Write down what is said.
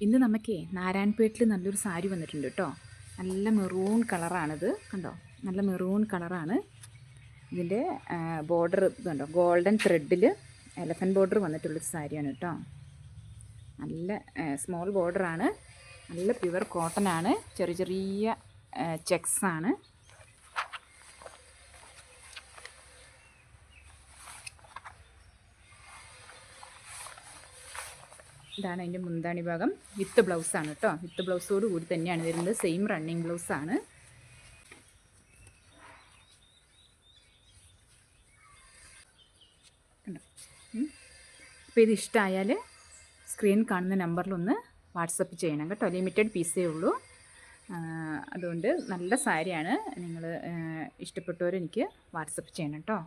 ഇന്ന് നമുക്കേ നാരായൺപേട്ടിൽ നല്ലൊരു സാരി വന്നിട്ടുണ്ട് കേട്ടോ. നല്ല മെറൂൺ കളറാണിത്, കണ്ടോ? നല്ല മെറൂൺ കളറാണ്. ഇതിൻ്റെ ബോർഡർ ഇതുണ്ടോ, ഗോൾഡൻ ത്രെഡിൽ എലഫൻറ്റ് ബോർഡർ വന്നിട്ടുള്ളൊരു സാരിയാണ് കേട്ടോ. നല്ല സ്മോൾ ബോർഡറാണ്, നല്ല പ്യുവർ കോട്ടനാണ്, ചെറിയ ചെറിയ ചെക്സാണ്. ഇതാണ് അതിൻ്റെ മുന്താണി ഭാഗം. വിത്ത് ബ്ലൗസാണ് കേട്ടോ. വിത്ത് ബ്ലൗസോട് കൂടി തന്നെയാണ് വരുന്നത്. സെയിം റണ്ണിങ് ബ്ലൗസാണ്. കണ്ടോ? അപ്പോൾ ഇത് ഇഷ്ടമായാൽ സ്ക്രീൻ കാണുന്ന നമ്പറിലൊന്ന് വാട്സപ്പ് ചെയ്യണം കേട്ടോ. ലിമിറ്റഡ് പീസേ ഉള്ളൂ. അതുകൊണ്ട് നല്ല സാരിയാണ്. നിങ്ങൾ ഇഷ്ടപ്പെട്ടവരെനിക്ക് വാട്സപ്പ് ചെയ്യണം കേട്ടോ.